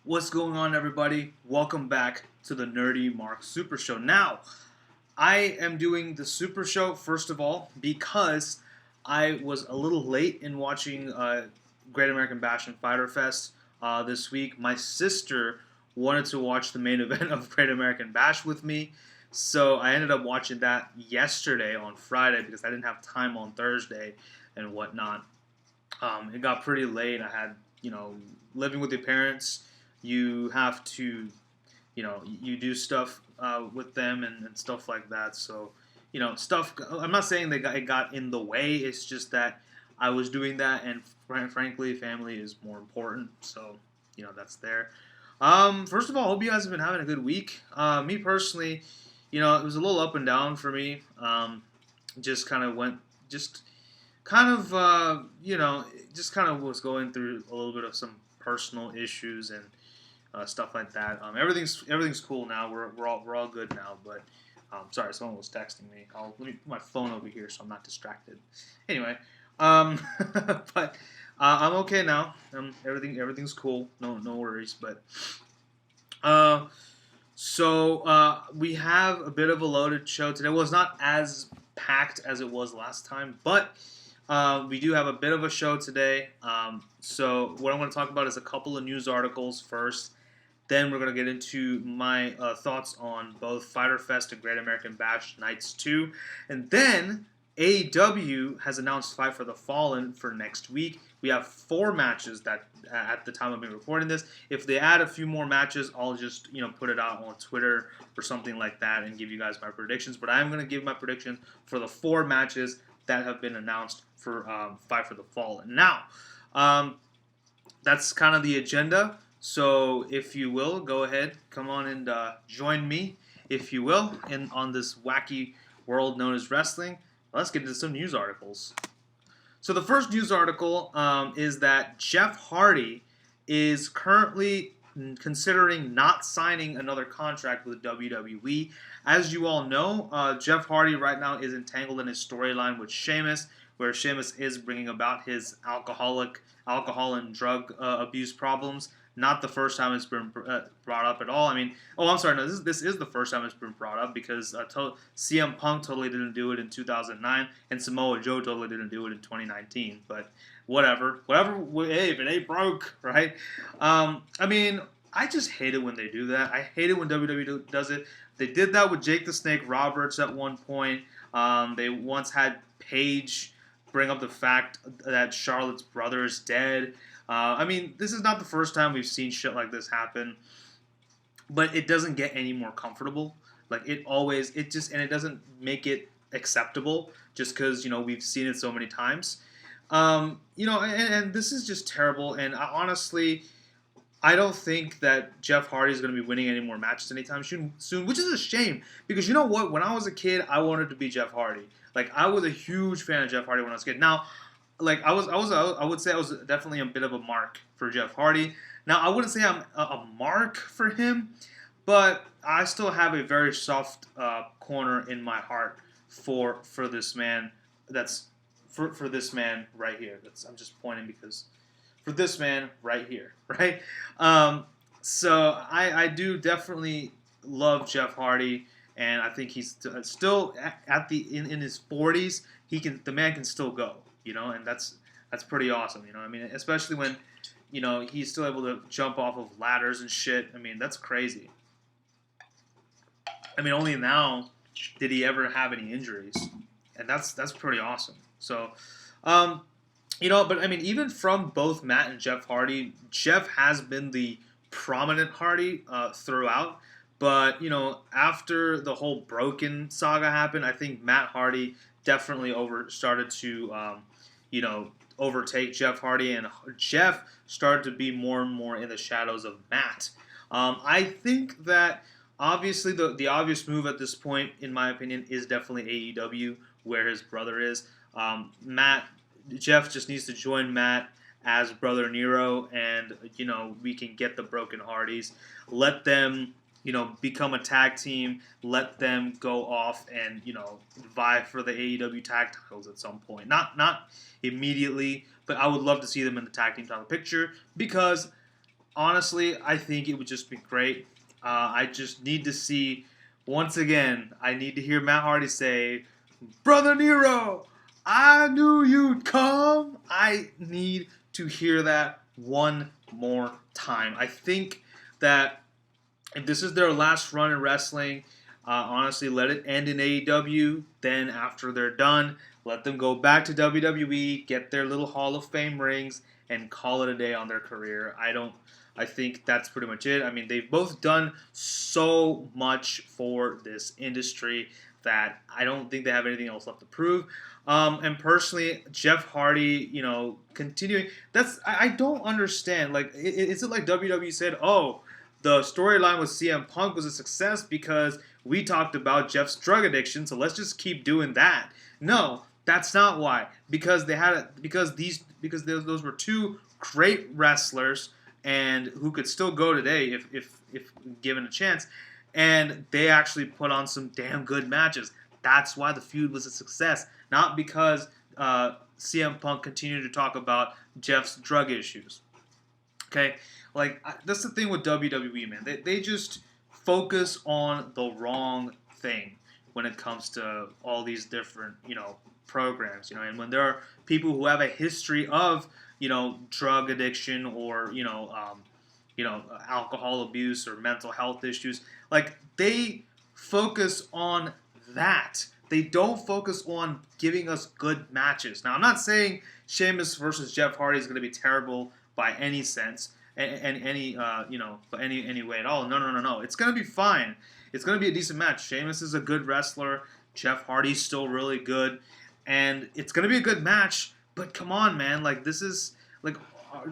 What's going on, everybody? Welcome back to the NerdyMark SuperShow. Now, I am doing the Super Show, first of all, because I was a little late in watching Great American Bash and Fighter Fest this week. My sister wanted to watch the main event of Great American Bash with me, so I ended up watching that yesterday on Friday because I didn't have time on Thursday and whatnot. It got pretty late. I had, living with your parents, you have to, you do stuff with them and stuff like that. So, stuff. I'm not saying it got in the way. It's just that I was doing that, and frankly, family is more important. So, that's there. First of all, I hope you guys have been having a good week. Me personally, it was a little up and down for me. Just kind of went, just kind of, just kind of was going through a little bit of some personal issues and stuff like that. Everything's cool now. We're all good now. But sorry, someone was texting me. Let me put my phone over here so I'm not distracted. Anyway, but I'm okay now. Everything's cool. No worries. But we have a bit of a loaded show today. Well, it's not as packed as it was last time, but we do have a bit of a show today. So what I'm going to talk about is a couple of news articles first. Then we're going to get into my thoughts on both Fighter Fest and Great American Bash Nights 2. And then AEW has announced Fight for the Fallen for next week. We have 4 matches that at the time of me recording this. If they add a few more matches, I'll just put it out on Twitter or something like that and give you guys my predictions. But I am going to give my predictions for the 4 matches that have been announced for Fight for the Fallen. Now, that's kind of the agenda. So if you will, go ahead, come on and join me, if you will, on this wacky world known as wrestling. Let's get into some news articles. So the first news article is that Jeff Hardy is currently considering not signing another contract with WWE. As you all know, Jeff Hardy right now is entangled in his storyline with Sheamus, where Sheamus is bringing about his alcohol and drug abuse problems. Not the first time it's been brought up at all. I mean, I'm sorry, no, this is the first time it's been brought up because CM Punk totally didn't do it in 2009, and Samoa Joe totally didn't do it in 2019. But whatever. Hey, if it ain't broke, right? I mean, I just hate it when they do that. I hate it when WWE does it. They did that with Jake the Snake Roberts at one point. They once had Paige bring up the fact that Charlotte's brother is dead. I mean, this is not the first time we've seen shit like this happen, but it doesn't get any more comfortable. Like it doesn't make it acceptable just because we've seen it so many times. And this is just terrible. And honestly, I don't think that Jeff Hardy is going to be winning any more matches anytime soon, which is a shame because you know what? When I was a kid, I wanted to be Jeff Hardy. Like I was a huge fan of Jeff Hardy when I was a kid. Now, like I would say I was definitely a bit of a mark for Jeff Hardy. Now I wouldn't say I'm a mark for him, but I still have a very soft corner in my heart for this man. That's for this man right here. I'm just pointing because for this man right here, right? So I do definitely love Jeff Hardy, and I think he's still in his 40s. The man can still go. And that's pretty awesome. I mean, especially when, he's still able to jump off of ladders and shit. I mean, that's crazy. I mean, only now did he ever have any injuries, and that's pretty awesome. So, but I mean, even from both Matt and Jeff Hardy, Jeff has been the prominent Hardy throughout. But after the whole Broken saga happened, I think Matt Hardy definitely started to overtake Jeff Hardy, and Jeff started to be more and more in the shadows of Matt. I think that obviously the obvious move at this point, in my opinion, is definitely AEW, where his brother is. Jeff just needs to join Matt as Brother Nero, and we can get the Broken Hardys. Let them become a tag team, let them go off and, vie for the AEW tag titles at some point. Not immediately, but I would love to see them in the tag team title picture because honestly, I think it would just be great. I just need to see, once again, I need to hear Matt Hardy say, Brother Nero, I knew you'd come. I need to hear that one more time. I think that if this is their last run in wrestling, honestly, let it end in AEW. Then, after they're done, let them go back to WWE, get their little Hall of Fame rings, and call it a day on their career. I don't. I think that's pretty much it. I mean, they've both done so much for this industry that I don't think they have anything else left to prove. And personally, Jeff Hardy, continuing. I don't understand. Like, is it like WWE said, "Oh, the storyline with CM Punk was a success because we talked about Jeff's drug addiction, so let's just keep doing that." No, that's not why. Because those were two great wrestlers and who could still go today if given a chance, and they actually put on some damn good matches. That's why the feud was a success, not because CM Punk continued to talk about Jeff's drug issues. Okay, like that's the thing with WWE, man. They just focus on the wrong thing when it comes to all these different programs. And when there are people who have a history of drug addiction or alcohol abuse or mental health issues, like they focus on that. They don't focus on giving us good matches. Now, I'm not saying Sheamus versus Jeff Hardy is going to be terrible by any sense, and any by any way at all. No. It's gonna be fine. It's gonna be a decent match. Sheamus is a good wrestler. Jeff Hardy's still really good, and it's gonna be a good match. But come on, man! Like is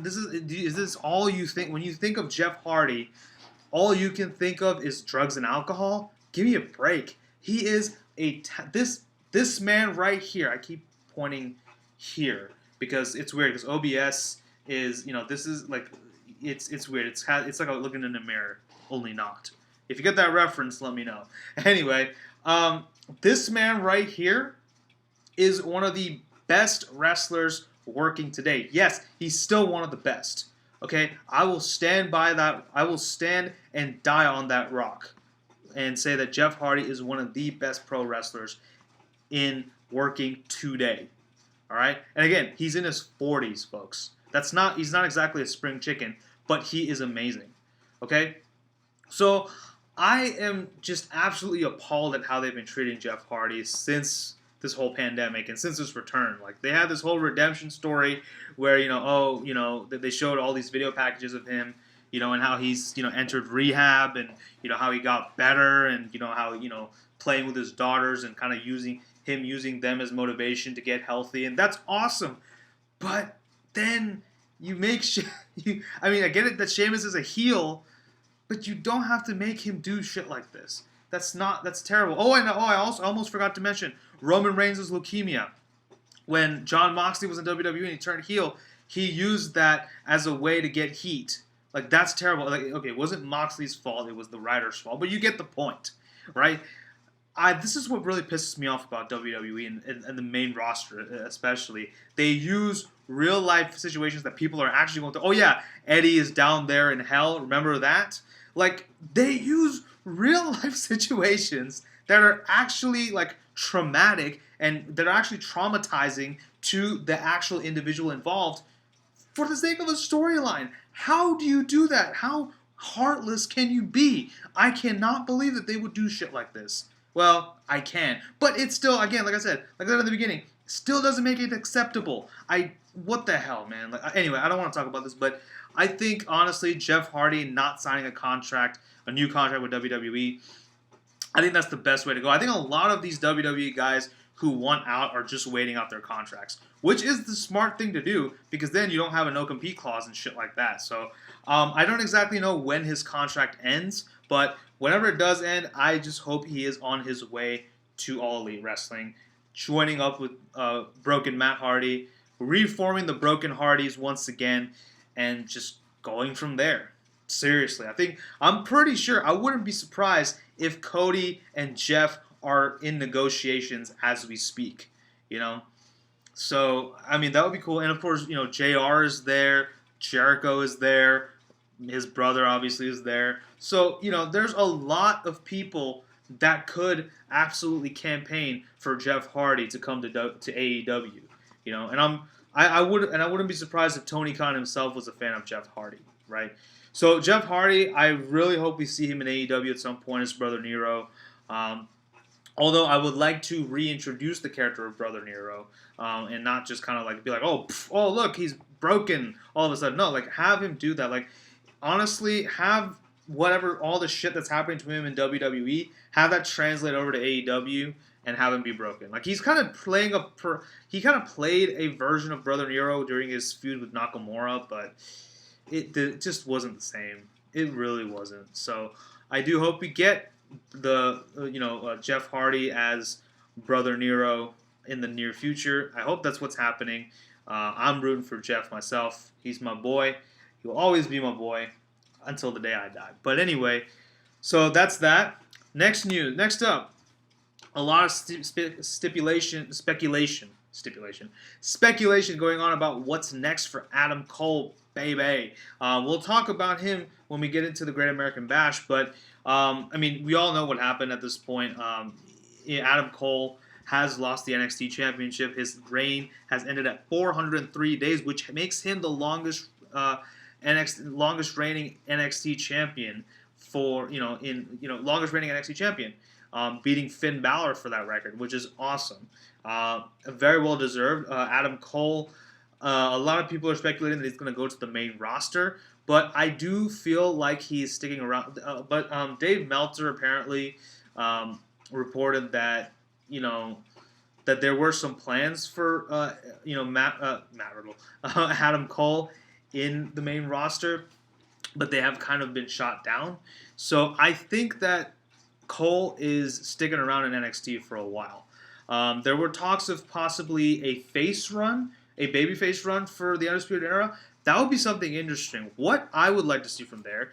this all you think when you think of Jeff Hardy? All you can think of is drugs and alcohol. Give me a break. He is this man right here. I keep pointing here because it's weird because OBS is this is like it's weird. It's like looking in a mirror, only not. If you get that reference, let me know. Anyway, this man right here is one of the best wrestlers working today. Yes, he's still one of the best. Okay, I will stand by that. I will stand and die on that rock and say that Jeff Hardy is one of the best pro wrestlers in working today. All right, and again, he's in his 40s, folks. He's not exactly a spring chicken, but he is amazing. Okay, so I am just absolutely appalled at how they've been treating Jeff Hardy since this whole pandemic and since his return. Like they had this whole redemption story where they showed all these video packages of him, and how he's entered rehab and how he got better and how playing with his daughters and kind of using them as motivation to get healthy, and that's awesome. But then you make I mean, I get it that Sheamus is a heel, but you don't have to make him do shit like this. That's terrible. Oh, I know. Oh, I almost forgot to mention Roman Reigns' leukemia. When Jon Moxley was in WWE and he turned heel, he used that as a way to get heat. Like, that's terrible. Like, okay, it wasn't Moxley's fault. It was the writer's fault. But you get the point, right? This is what really pisses me off about WWE and the main roster especially. They use real life situations that people are actually going through. Oh yeah, Eddie is down there in hell. Remember that? Like they use real life situations that are actually like traumatic and that are actually traumatizing to the actual individual involved for the sake of a storyline. How do you do that? How heartless can you be? I cannot believe that they would do shit like this. Well, I can. But it's still, again, like I said in the beginning, still doesn't make it acceptable. What the hell, man? Anyway, I don't want to talk about this, but I think, honestly, Jeff Hardy not signing a new contract with WWE, I think that's the best way to go. I think a lot of these WWE guys who want out are just waiting out their contracts, which is the smart thing to do because then you don't have a no-compete clause and shit like that. So I don't exactly know when his contract ends, but whenever it does end, I just hope he is on his way to All Elite Wrestling, joining up with Broken Matt Hardy, reforming the Broken Hardys once again, and just going from there. Seriously, I'm pretty sure, I wouldn't be surprised if Cody and Jeff are in negotiations as we speak, So, I mean, that would be cool. And of course, JR is there, Jericho is there, His brother obviously is there. So, there's a lot of people that could absolutely campaign for Jeff Hardy to come to AEW. And I wouldn't be surprised if Tony Khan himself was a fan of Jeff Hardy, right? So Jeff Hardy, I really hope we see him in AEW at some point. His brother Nero. Um, Although I would like to reintroduce the character of Brother Nero, and not just kind of like be like, oh, look, he's broken all of a sudden. No, like have him do that. Like honestly, have whatever all the shit that's happening to him in WWE, have that translate over to AEW and have him be broken. Like he's kind of he kind of played a version of Brother Nero during his feud with Nakamura, but it just wasn't the same. It really wasn't. So I do hope we get the Jeff Hardy as Brother Nero in the near future. I hope that's what's happening. I'm rooting for Jeff myself. He's my boy. He'll always be my boy until the day I die. But anyway, so that's that. Next up, a lot of speculation going on about what's next for Adam Cole, baby. We'll talk about him when we get into the Great American Bash, but we all know what happened at this point. Adam Cole has lost the NXT Championship. His reign has ended at 403 days, which makes him the longest reigning NXT champion longest reigning NXT champion, beating Finn Balor for that record, which is awesome. Very well deserved. Adam Cole. A lot of people are speculating that he's going to go to the main roster, but I do feel like he's sticking around. But Dave Meltzer apparently reported that that there were some plans for Matt Riddle, Adam Cole in the main roster, but they have kind of been shot down. So I think that Cole is sticking around in NXT for a while. There were talks of possibly a babyface run for the Undisputed Era. That would be something interesting. What I would like to see from there,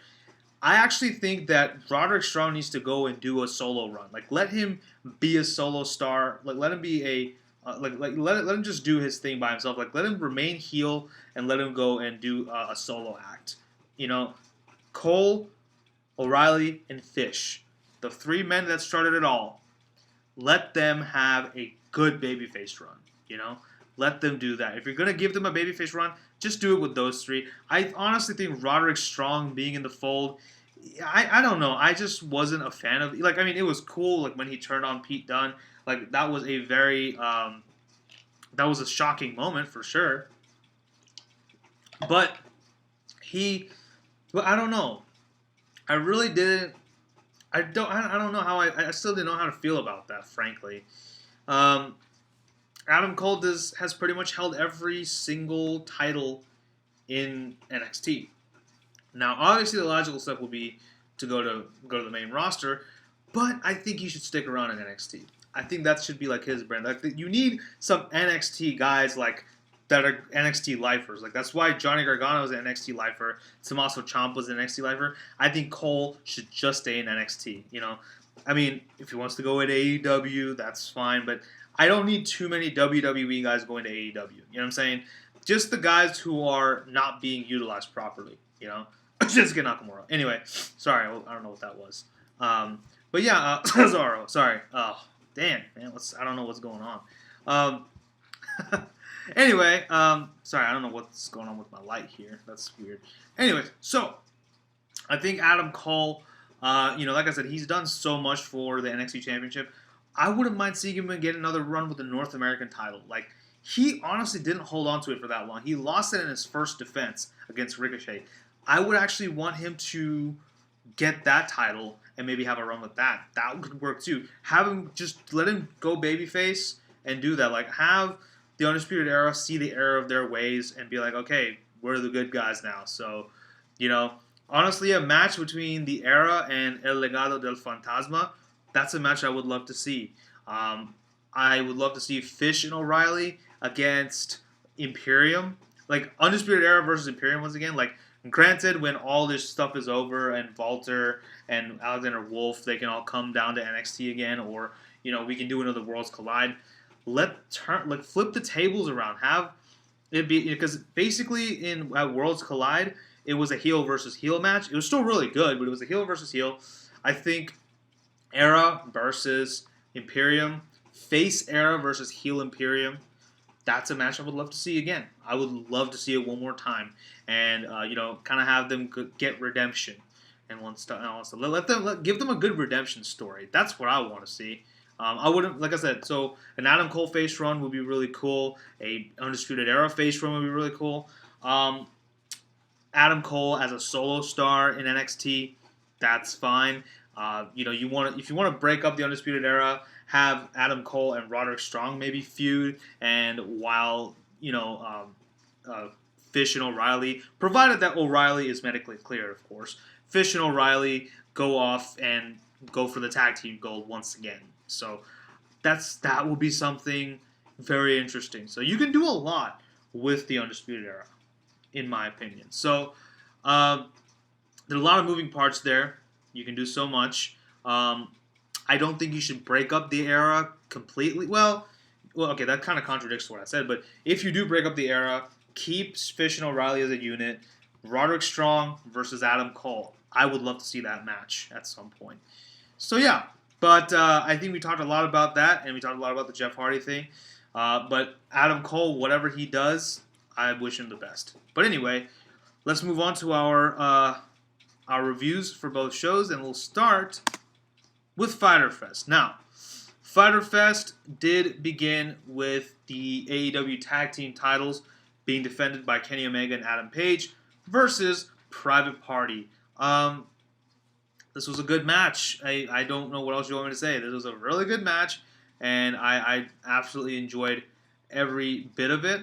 I actually think that Roderick Strong needs to go and do a solo run. Like, let him be a solo star. Like, let him be let him just do his thing by himself. Like, let him remain heel and let him go and do a solo act. Cole, O'Reilly, and Fish, the three men that started it all. Let them have a good babyface run. Let them do that. If you're going to give them a babyface run, just do it with those three. I honestly think Roderick Strong being in the fold, I don't know. I just wasn't a fan of... it was cool when he turned on Pete Dunne. That was a very... that was a shocking moment for sure. But I don't know. I really didn't... I don't know how I still didn't know how to feel about that, frankly. Adam Cole has pretty much held every single title in NXT. Now, obviously, the logical step will be to go to the main roster, but I think he should stick around in NXT. I think that should be his brand. You need some NXT guys that are NXT lifers. That's why Johnny Gargano was an NXT lifer. Tommaso Ciampa was an NXT lifer. I think Cole should just stay in NXT. If he wants to go into AEW, that's fine, but I don't need too many WWE guys going to AEW. You know what I'm saying? Just the guys who are not being utilized properly. Shinsuke Nakamura. Anyway, sorry, I don't know what that was. But yeah, Cesaro. Sorry. Oh, damn, man. I don't know what's going on. Anyway, sorry, I don't know what's going on with my light here. That's weird. Anyway, so I think Adam Cole, like I said, he's done so much for the NXT Championship. I wouldn't mind seeing him get another run with the North American title. He honestly didn't hold on to it for that long. He lost it in his first defense against Ricochet. I would actually want him to get that title and maybe have a run with that. That could work too. Let him go babyface and do that. Have the Undisputed Era see the error of their ways and be okay, we're the good guys now. So, honestly, a match between the Era and El Legado del Fantasma, that's a match I would love to see. I would love to see Fish and O'Reilly against Imperium. Undisputed Era versus Imperium once again. Granted, when all this stuff is over and Walter and Alexander Wolf, they can all come down to NXT again, or, we can do another Worlds Collide. Flip the tables around. Have it be... Because basically at Worlds Collide, it was a heel versus heel match. It was still really good, but it was a heel versus heel. I think Era versus Imperium, face Era versus heel Imperium. That's a match I would love to see again. I would love to see it one more time, and kind of have them get redemption, and give them a good redemption story. That's what I want to see. I wouldn't, like I said. So an Adam Cole face run would be really cool. A Undisputed Era face run would be really cool. Adam Cole as a solo star in NXT, that's fine. If you want to break up the Undisputed Era, have Adam Cole and Roderick Strong maybe feud, and while Fish and O'Reilly, provided that O'Reilly is medically cleared, of course, Fish and O'Reilly go off and go for the tag team gold once again. So that will be something very interesting. So you can do a lot with the Undisputed Era, in my opinion. So there are a lot of moving parts there. You can do so much. I don't think you should break up the era completely. Well, okay, that kind of contradicts what I said. But if you do break up the era, keep Fish and O'Reilly as a unit. Roderick Strong versus Adam Cole. I would love to see that match at some point. So yeah, but I think we talked a lot about that, and we talked a lot about the Jeff Hardy thing. But Adam Cole, whatever he does, I wish him the best. But anyway, let's move on to our reviews for both shows, and we'll start with Fyter Fest. Now, Fyter Fest did begin with the AEW Tag Team titles being defended by Kenny Omega and Adam Page versus Private Party. This was a good match. I don't know what else you want me to say. This was a really good match, and I absolutely enjoyed every bit of it.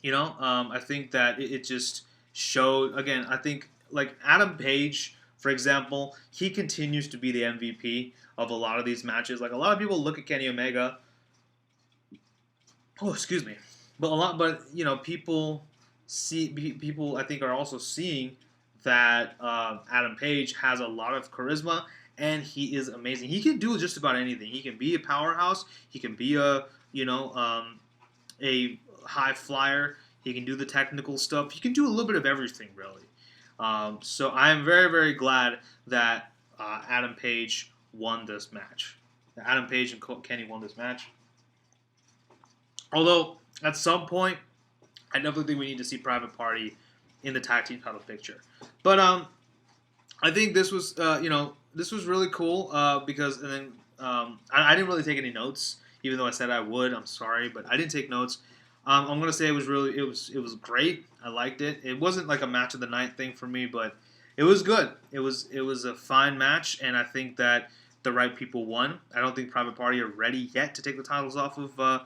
I think that it just showed, again, I think, like Adam Page, for example, he continues to be the MVP of a lot of these matches. Like, a lot of people look at Kenny Omega. Oh, excuse me. But people I think are also seeing that Adam Page has a lot of charisma, and he is amazing. He can do just about anything. He can be a powerhouse. He can be a high flyer. He can do the technical stuff. He can do a little bit of everything, really. So I am very, very glad that Adam Page won this match. Adam Page and Kenny won this match. Although, at some point, I definitely think we need to see Private Party in the tag team title picture. But I think this was, this was really cool because, and then I didn't really take any notes, even though I said I would. I'm sorry, but I didn't take notes. I'm gonna say it was great. I liked it. It wasn't like a match of the night thing for me, but it was good. It was a fine match, and I think that the right people won. I don't think Private Party are ready yet to take the titles off of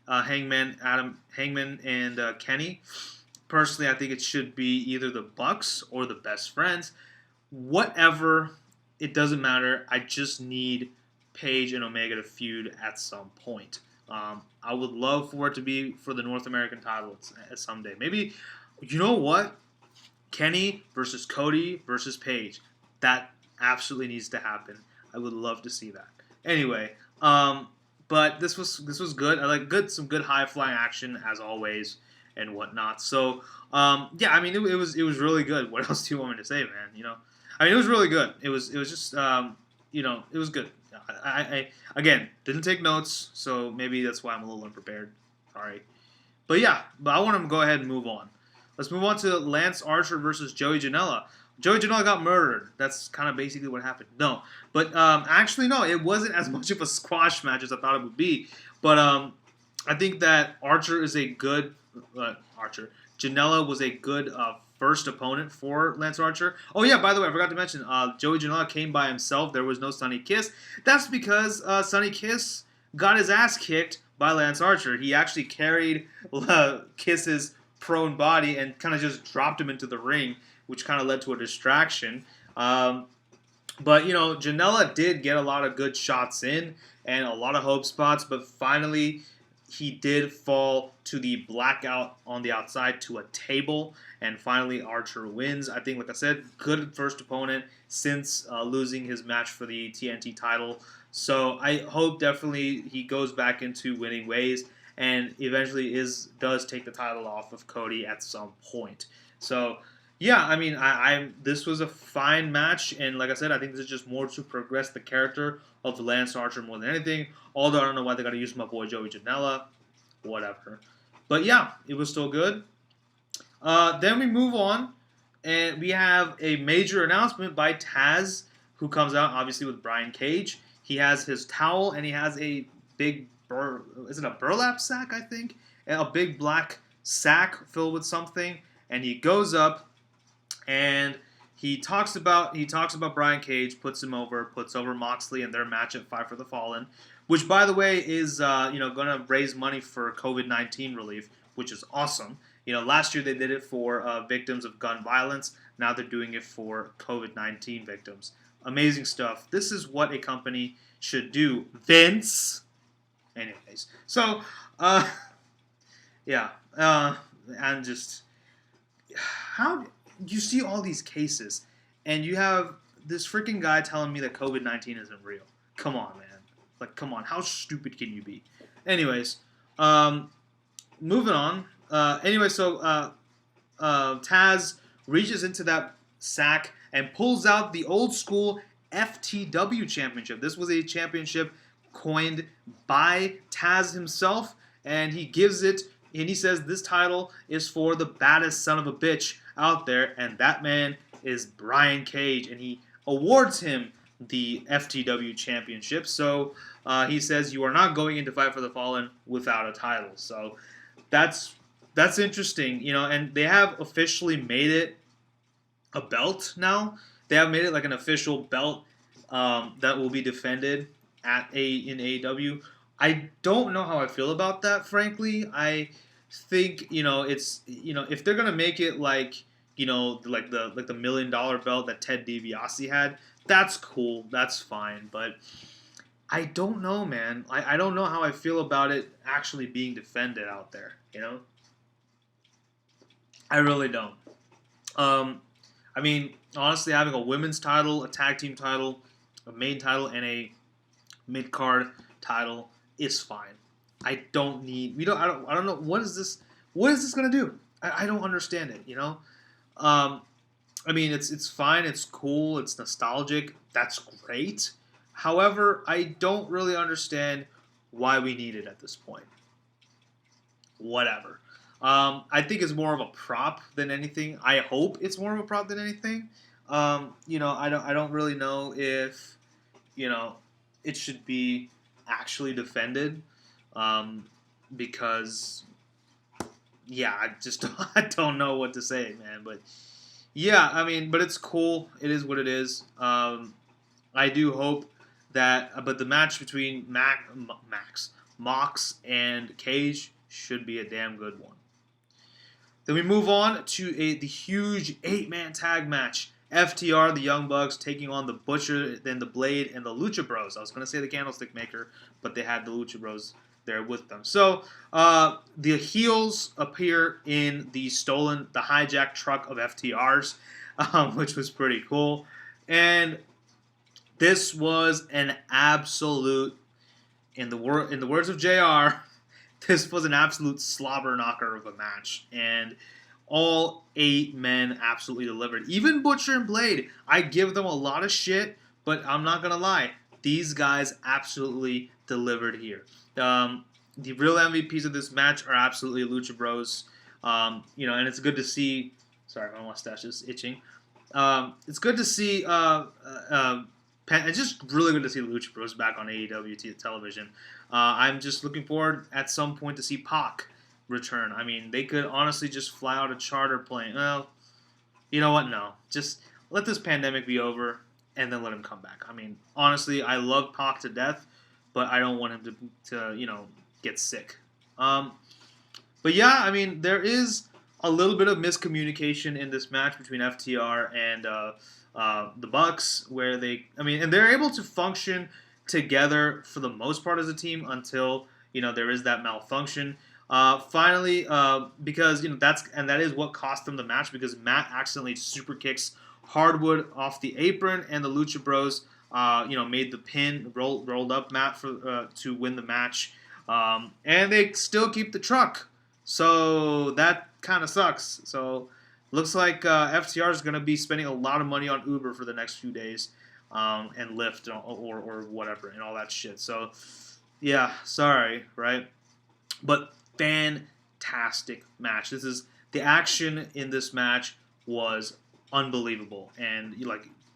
Hangman and Kenny. Personally, I think it should be either the Bucks or the Best Friends. Whatever, it doesn't matter. I just need Page and Omega to feud at some point. I would love for it to be for the North American title someday. Maybe, you know what? Kenny versus Cody versus Page. That absolutely needs to happen. I would love to see that. Anyway, but this was good. I like some good high flying action as always and whatnot. So yeah, I mean it was really good. What else do you want me to say, man? I mean it was really good. It was just it was good. I again didn't take notes, so maybe that's why I'm a little unprepared. Sorry, but yeah, I want to go ahead and move on. Let's move on to Lance Archer versus Joey Janela. Joey Janela got murdered. That's kind of basically what happened. No, but actually no, it wasn't as much of a squash match as I thought it would be. But I think that Archer is a good Janela was a good first opponent for Lance Archer. Oh yeah, by the way, I forgot to mention, Joey Janela came by himself. There was no Sonny Kiss. That's because Sonny Kiss got his ass kicked by Lance Archer. He actually carried Kiss's prone body and kind of just dropped him into the ring, which kind of led to a distraction. But Janela did get a lot of good shots in and a lot of hope spots, but finally he did fall to the blackout on the outside to a table, and finally Archer wins. I think, like I said, good first opponent since losing his match for the TNT title. So I hope definitely he goes back into winning ways and eventually does take the title off of Cody at some point. So Yeah, I mean, I this was a fine match, and like I said, I think this is just more to progress the character of Lance Archer more than anything. Although I don't know why they got to use my boy Joey Janela, whatever. But yeah, it was still good. Then we move on, and we have a major announcement by Taz, who comes out obviously with Brian Cage. He has his towel, and he has a big is it a burlap sack? I think a big black sack filled with something, and he goes up and he talks about Brian Cage, puts over Moxley in their match at Fight for the Fallen, which by the way is going to raise money for COVID-19 relief, which is awesome. Last year they did it for victims of gun violence. Now they're doing it for COVID-19 victims. Amazing stuff. This is what a company should do, Vince. Anyways, so yeah, and just how you see all these cases, and you have this freaking guy telling me that COVID-19 isn't real. Come on, man. Like, come on. How stupid can you be? Anyways, moving on. Taz reaches into that sack and pulls out the old school FTW championship. This was a championship coined by Taz himself, and he gives it, and he says this title is for the baddest son of a bitch out there, and that man is Brian Cage, and he awards him the FTW championship. So he says you are not going into Fight for the Fallen without a title. So that's interesting, and they have officially made it a belt now. They have made it like an official belt that will be defended in AEW. I don't know how I feel about that, frankly. I think it's if they're gonna make it like like the $1 million belt that Ted DiBiase had, that's cool, that's fine. But I don't know, man. I don't know how I feel about it actually being defended out there. I really don't. I mean, honestly, having a women's title, a tag team title, a main title, and a mid card title is fine. I don't need. I don't know. What is this? What is this gonna do? I don't understand it. I mean, it's fine. It's cool. It's nostalgic. That's great. However, I don't really understand why we need it at this point. Whatever. I think it's more of a prop than anything. I hope it's more of a prop than anything. I don't really know if it should be actually defended, because I don't know what to say, man. But yeah, I mean, but it's cool. It is what it is. I do hope that, but the match between Mox and Cage should be a damn good one. Then we move on to the huge 8-man tag match. FTR, the Young Bucks, taking on the Butcher, then the Blade, and the Lucha Bros. I was going to say the Candlestick Maker, but they had the Lucha Bros there with them. So the heels appear in the hijacked truck of FTR's, which was pretty cool. And this was an absolute, in the words of JR, this was an absolute slobber knocker of a match, and all 8 men absolutely delivered. Even Butcher and Blade, I give them a lot of shit, but I'm not gonna lie, these guys absolutely delivered here. The real MVPs of this match are absolutely Lucha Bros. And it's good to see. Sorry, my mustache is itching. It's good to see. It's just really good to see the Lucha Bros back on AEW television. I'm just looking forward at some point to see Pac return. I mean, they could honestly just fly out a charter plane. Well, you know what? No. Just let this pandemic be over and then let him come back. I mean, honestly, I love Pac to death, but I don't want him to get sick. But yeah, I mean, there is a little bit of miscommunication in this match between FTR and the Bucks, where and they're able to function together for the most part as a team until there is that malfunction. Finally, because that is what cost them the match, because Matt accidentally super kicks Hardwood off the apron, and the Lucha Bros made the pin, rolled up Matt to win the match, and they still keep the truck, so that kind of sucks. So looks like FTR is going to be spending a lot of money on Uber for the next few days, and Lyft or whatever and all that shit. So, yeah, sorry, right? But fantastic match. The action in this match was unbelievable, and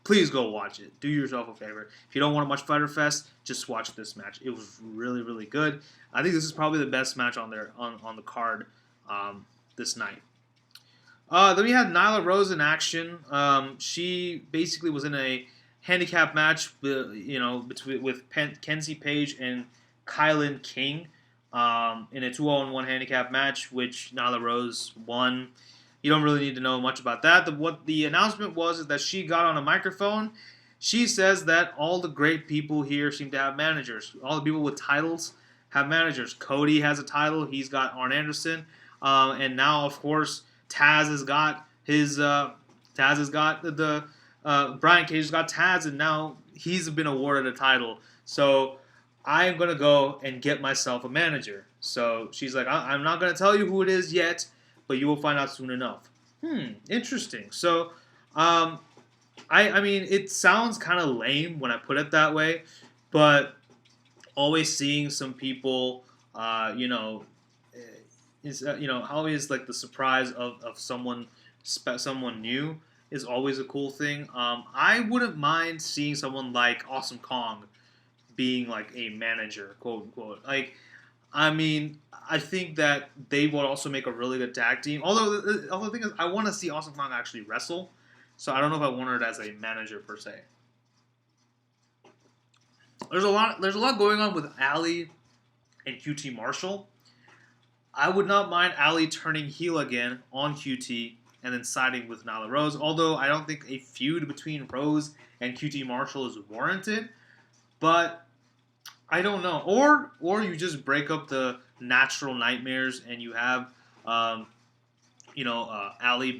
please go watch it. Do yourself a favor. If you don't want to watch Fyter Fest, just watch this match. It was really, really good. I think this is probably the best match on the card this night. Then we had Nyla Rose in action. She basically was in a handicap match, with Kenzie Page and Kylan King, in a 2-on-1 handicap match, which Nyla Rose won. You don't really need to know much about that. What the announcement was is that she got on a microphone. She says that all the great people here seem to have managers. All the people with titles have managers. Cody has a title. He's got Arn Anderson. And now, of course, Taz has got the Brian Cage has got Taz, and now he's been awarded a title. So I'm going to go and get myself a manager. So she's like, I'm not going to tell you who it is yet, but you will find out soon enough. Interesting. So, I mean, it sounds kind of lame when I put it that way, but always seeing some people, always like the surprise of someone new is always a cool thing. I wouldn't mind seeing someone like Awesome Kong being like a manager, quote unquote. I mean, I think that they would also make a really good tag team. Although the thing is, I want to see Awesome Kong actually wrestle, so I don't know if I want her as a manager per se. There's a lot going on with Allie and QT Marshall. I would not mind Allie turning heel again on QT and then siding with Nyla Rose. Although I don't think a feud between Rose and QT Marshall is warranted, but I don't know. Or you just break up the natural nightmares and you have, Allie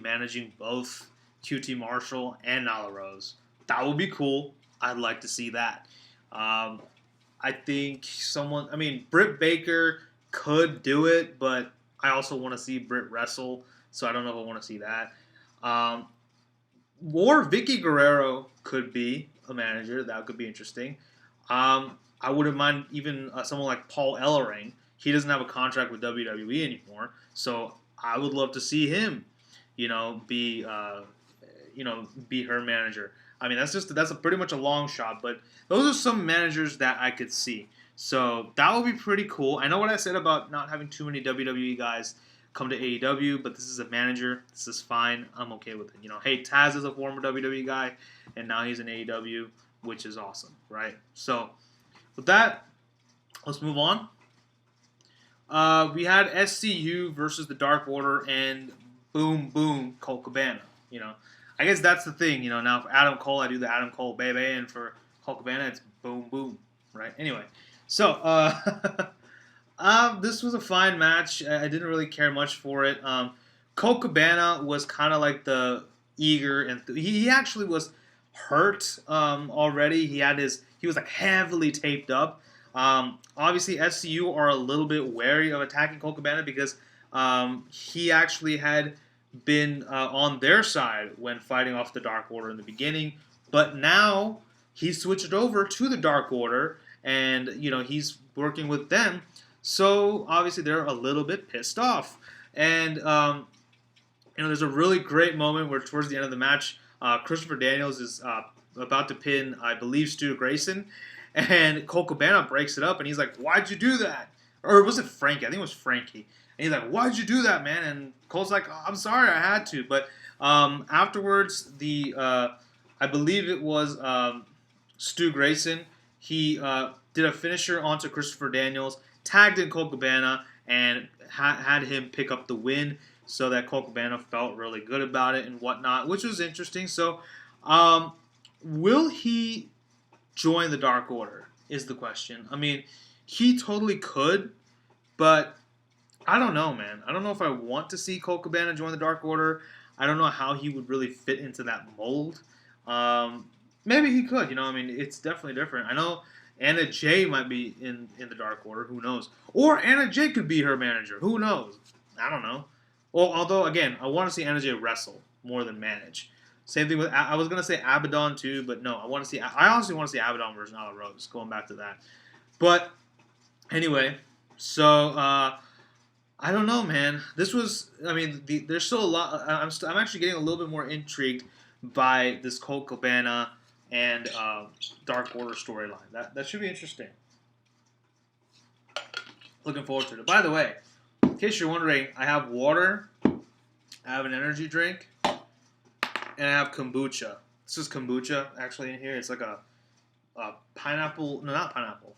managing both QT Marshall and Nyla Rose. That would be cool. I'd like to see that. I think Britt Baker could do it, but I also want to see Britt wrestle, so I don't know if I want to see that. Or Vicky Guerrero could be a manager. That could be interesting. I wouldn't mind even someone like Paul Ellering. He doesn't have a contract with WWE anymore, so I would love to see him, be her manager. I mean, that's pretty much a long shot, but those are some managers that I could see. So that would be pretty cool. I know what I said about not having too many WWE guys come to AEW, but this is a manager. This is fine. I'm okay with it. Hey, Taz is a former WWE guy, and now he's in AEW, which is awesome, right? So with that, let's move on. We had SCU versus the Dark Order, and boom, boom, Colt Cabana. I guess that's the thing. Now for Adam Cole, I do the Adam Cole baby, and for Colt Cabana, it's boom, boom, right? Anyway, so this was a fine match. I didn't really care much for it. Colt Cabana was kind of like the eager, and he actually was hurt already. He was like heavily taped up. Obviously, SCU are a little bit wary of attacking Colt Cabana because he actually had been on their side when fighting off the Dark Order in the beginning, but now he's switched over to the Dark Order, and he's working with them. So obviously they're a little bit pissed off, and there's a really great moment where towards the end of the match, Christopher Daniels is about to pin, I believe, Stu Grayson, and Colt Cabana breaks it up, and he's like, "Why'd you do that?" Or was it Frankie? I think it was Frankie. And he's like, "Why'd you do that, man?" And Colt's like, "I'm sorry, I had to." But afterwards, I believe it was Stu Grayson. He did a finisher onto Christopher Daniels, tagged in Colt Cabana, and had him pick up the win, so that Colt Cabana felt really good about it and whatnot, which was interesting. So, will he join the Dark Order is the question. I mean, he totally could, but I don't know, man. I don't know if I want to see Colt Cabana join the Dark Order. I don't know how he would really fit into that mold. Maybe he could, it's definitely different. I know Anna Jay might be in the Dark Order. Who knows? Or Anna Jay could be her manager. Who knows? I don't know. Well, although, again, I want to see Anna Jay wrestle. more than manage. Same thing with I was gonna say Abaddon too, but no, I honestly want to see Abaddon versus Nyla Rose. Going back to that, but anyway, so I don't know, man. This was, I mean, there's still a lot. I'm actually getting a little bit more intrigued by this Colt Cabana and Dark Order storyline. That should be interesting. Looking forward to it. By the way, in case you're wondering, I have water, I have an energy drink, and I have kombucha. This is kombucha actually in here. It's like a pineapple. No, not pineapple.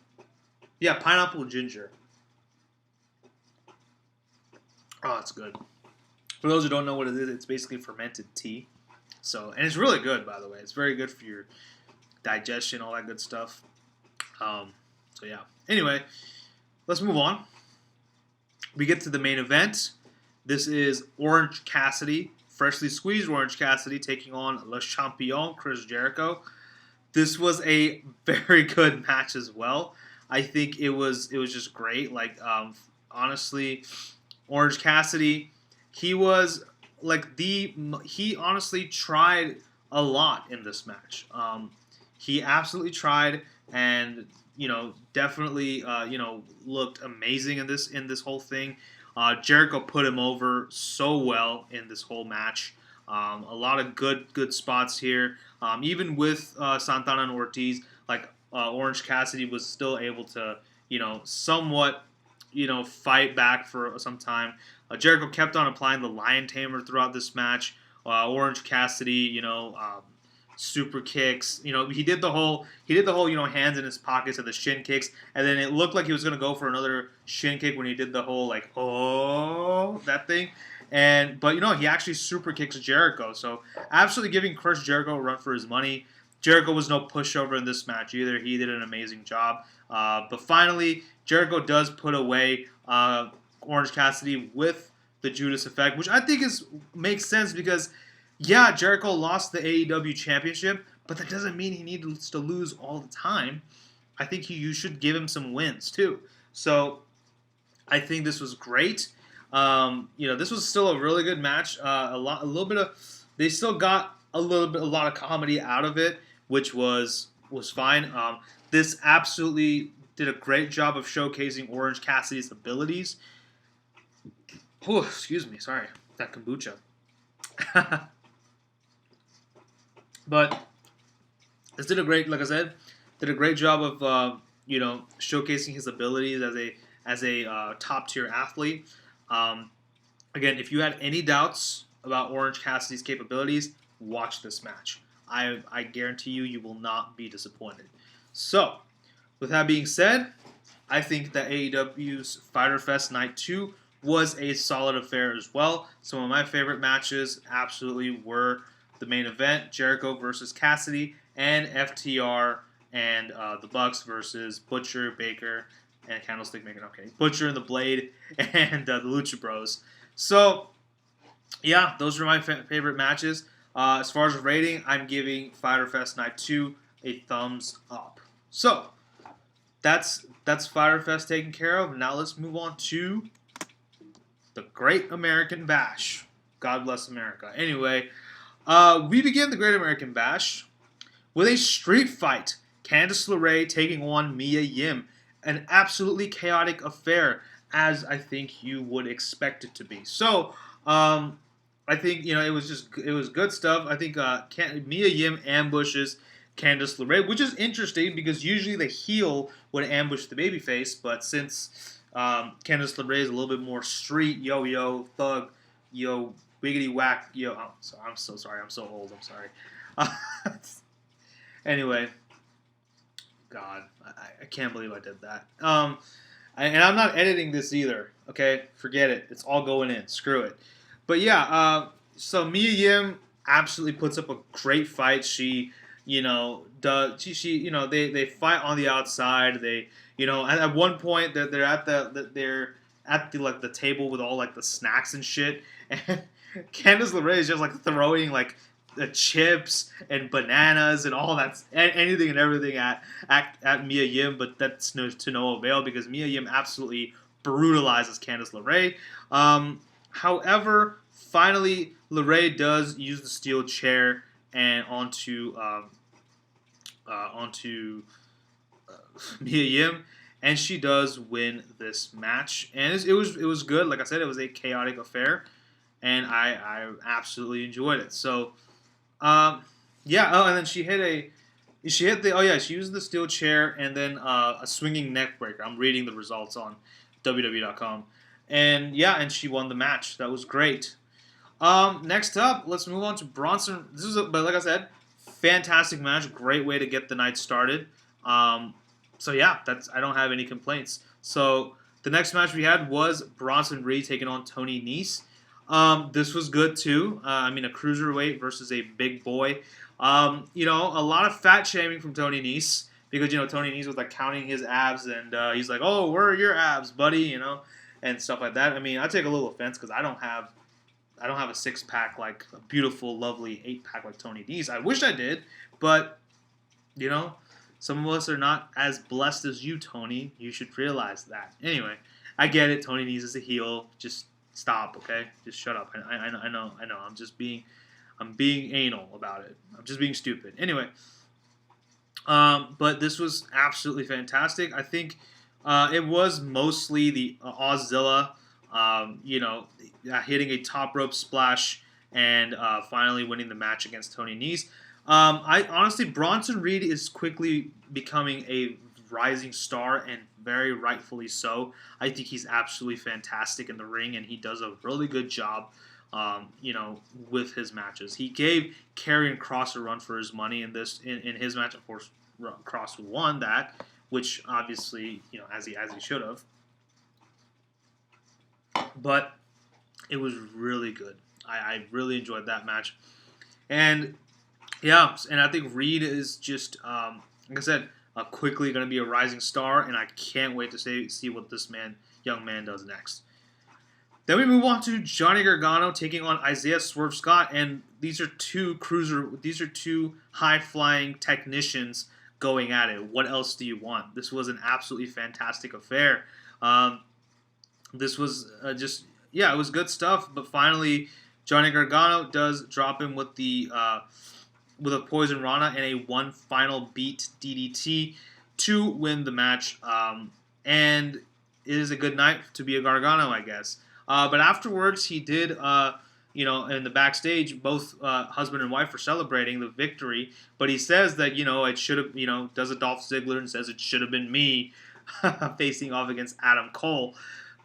Yeah, pineapple ginger. Oh, it's good. For those who don't know what it is, it's basically fermented tea. So, and it's really good, by the way. It's very good for your digestion, all that good stuff. So yeah. Anyway, let's move on. We get to the main event. This is Orange Cassidy, freshly squeezed Orange Cassidy, taking on Le Champion, Chris Jericho. This was a very good match as well. I think it was just great. Like, honestly, Orange Cassidy, he was like he honestly tried a lot in this match. He absolutely tried, and definitely looked amazing in this whole thing. Jericho put him over so well in this whole match. A lot of good spots here. Even with Santana and Ortiz, like Orange Cassidy was still able to somewhat fight back for some time. Jericho kept on applying the Lion Tamer throughout this match. Orange Cassidy, super kicks. He did the whole hands in his pockets of the shin kicks, and then it looked like he was gonna go for another shin kick when he did the whole that thing. But he actually super kicks Jericho. So absolutely giving Chris Jericho a run for his money. Jericho was no pushover in this match either. He did an amazing job. But finally, Jericho does put away Orange Cassidy with the Judas Effect, which I think makes sense because, yeah, Jericho lost the AEW Championship, but that doesn't mean he needs to lose all the time. I think you should give him some wins too. So I think this was great. This was still a really good match. They still got a lot of comedy out of it, which was fine. This absolutely did a great job of showcasing Orange Cassidy's abilities. Oh, excuse me, sorry, that kombucha. But this did a great job of showcasing his abilities as a top tier athlete. Again, if you had any doubts about Orange Cassidy's capabilities, watch this match. I guarantee you will not be disappointed. So, with that being said, I think that AEW's Fyter Fest Night 2 was a solid affair as well. Some of my favorite matches absolutely were the main event, Jericho versus Cassidy, and FTR and the Bucks versus Butcher, Baker, and Candlestick Maker. Okay, Butcher and the Blade and the Lucha Bros. So, yeah, those were my favorite matches. As far as rating, I'm giving Fyter Fest Night 2 a thumbs up. So, that's Fyter Fest taken care of. Now let's move on to the Great American Bash. God bless America. Anyway, we begin the Great American Bash with a street fight. Candice LeRae taking on Mia Yim. An absolutely chaotic affair, as I think you would expect it to be. So, I think it was good stuff. I think Mia Yim ambushes Candice LeRae, which is interesting because usually the heel would ambush the babyface, but since Candice LeRae is a little bit more street, yo thug, yo wiggity whack, yo. I'm so sorry. I'm so old. I'm sorry. Anyway, God, I can't believe I did that. And I'm not editing this either. Okay, forget it. It's all going in. Screw it. But yeah, so Mia Yim absolutely puts up a great fight. She, they fight on the outside. They, at one point they're at the table with all like the snacks and shit, and Candice LeRae is just like throwing like the chips and bananas and all that, anything and everything at Mia Yim, but that's to no avail because Mia Yim absolutely brutalizes Candice LeRae. However, finally, LeRae does use the steel chair and onto Mia Yim, and she does win this match. And it was good. Like I said, it was a chaotic affair, and I absolutely enjoyed it. So, yeah. Oh, and then she used the steel chair and then a swinging neck breaker. I'm reading the results on WWE.com, and yeah, and she won the match. That was great. Next up, let's move on to Bronson. But like I said, fantastic match. Great way to get the night started. So yeah, I don't have any complaints. So the next match we had was Bronson Reed taking on Tony Nese. This was good too. A cruiserweight versus a big boy. A lot of fat shaming from Tony Nese because Tony Nese was like counting his abs and he's like, "Oh, where are your abs, buddy?" And stuff like that. I take a little offense because I don't have a 6-pack like a beautiful, lovely 8-pack like Tony Nese. I wish I did, but some of us are not as blessed as you, Tony. You should realize that. Anyway, I get it. Tony Nese is a heel. Just stop, okay? Just shut up. I know. I'm being anal about it. I'm just being stupid. Anyway, but this was absolutely fantastic. I think it was mostly the Auszilla, hitting a top rope splash and finally winning the match against Tony Nese. I honestly, Bronson Reed is quickly becoming a rising star, and very rightfully so. I think he's absolutely fantastic in the ring, and he does a really good job, with his matches. He gave Karrion Kross a run for his money in his match. Of course, Kross won that, which obviously, as he should have. But it was really good. I really enjoyed that match, and yeah, and I think Reed is just, like I said, quickly going to be a rising star, and I can't wait to see what this young man does next. Then we move on to Johnny Gargano taking on Isaiah Swerve Scott, and these are two high-flying technicians going at it. What else do you want? This was an absolutely fantastic affair. This was it was good stuff, but finally Johnny Gargano does drop him with a Poison Rana and a one final beat DDT to win the match. And it is a good night to be a Gargano, I guess. But afterwards, he did, in the backstage, both husband and wife were celebrating the victory. But he says that, it should have, does a Dolph Ziggler and says it should have been me facing off against Adam Cole.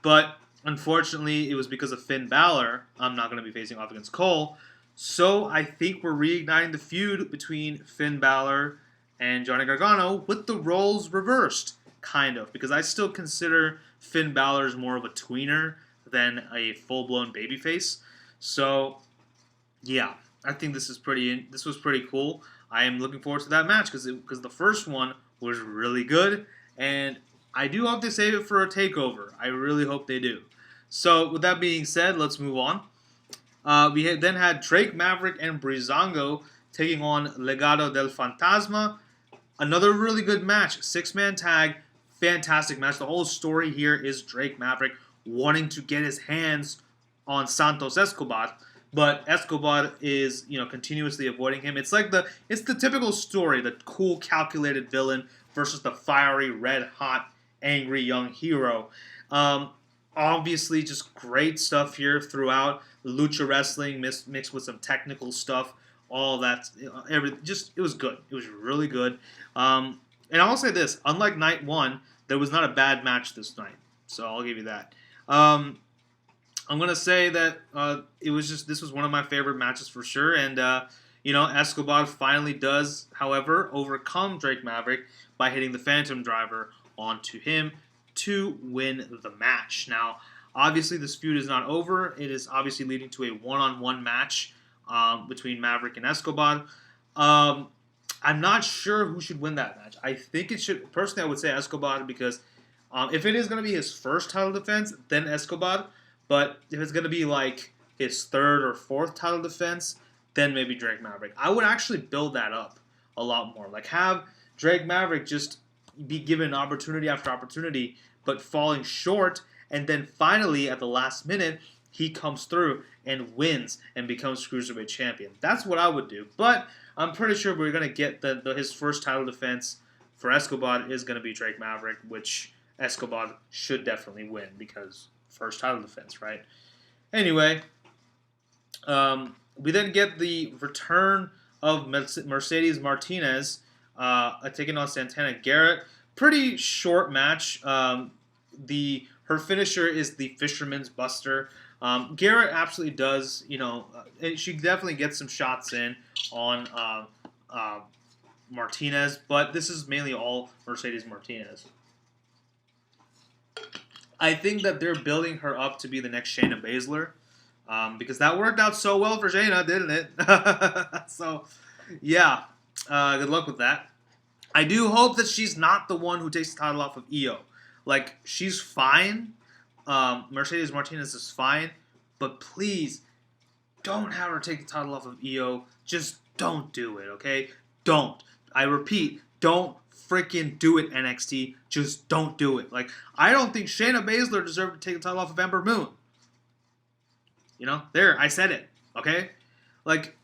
But unfortunately, it was because of Finn Balor. I'm not going to be facing off against Cole. So I think we're reigniting the feud between Finn Balor and Johnny Gargano with the roles reversed, kind of, because I still consider Finn Balor as more of a tweener than a full-blown babyface. So, yeah, I think this was pretty cool. I am looking forward to that match because the first one was really good, and I do hope they save it for a takeover. I really hope they do. So, with that being said, let's move on. We then had Drake Maverick and Breezango taking on Legado del Fantasma. Another really good match. 6-man tag. Fantastic match. The whole story here is Drake Maverick wanting to get his hands on Santos Escobar, but Escobar is, continuously avoiding him. It's the typical story, the cool, calculated villain versus the fiery, red-hot, angry young hero. Obviously, just great stuff here throughout. Lucha wrestling mixed with some technical stuff. All that, it was good. It was really good. And I'll say this: unlike night one, there was not a bad match this night. So I'll give you that. I'm gonna say that this was one of my favorite matches for sure. And Escobar finally does, however, overcome Drake Maverick by hitting the Phantom Driver onto him to win the match. Now, obviously, this feud is not over. It is obviously leading to a one-on-one match between Maverick and Escobar. I'm not sure who should win that match. I think it should. Personally, I would say Escobar because if it is going to be his first title defense, then Escobar. But if it's going to be like his third or fourth title defense, then maybe Drake Maverick. I would actually build that up a lot more. Like have Drake Maverick just be given opportunity after opportunity, but falling short, and then finally at the last minute, he comes through and wins and becomes Cruiserweight Champion. That's what I would do. But I'm pretty sure we're going to get his first title defense for Escobar is going to be Drake Maverick, which Escobar should definitely win because first title defense, right? Anyway, we then get the return of Mercedes Martinez taking on Santana Garrett. Pretty short match. Her finisher is the Fisherman's Buster. Garrett absolutely does, she definitely gets some shots in on Martinez, but this is mainly all Mercedes Martinez. I think that they're building her up to be the next Shayna Baszler, because that worked out so well for Shayna, didn't it? So, yeah, good luck with that. I do hope that she's not the one who takes the title off of Io. Like, she's fine. Mercedes Martinez is fine, but please don't have her take the title off of Io. Just don't do it, okay? Don't. I repeat, don't freaking do it, NXT. Just don't do it. Like, I don't think Shayna Baszler deserved to take the title off of Ember Moon. There, I said it, okay? Like,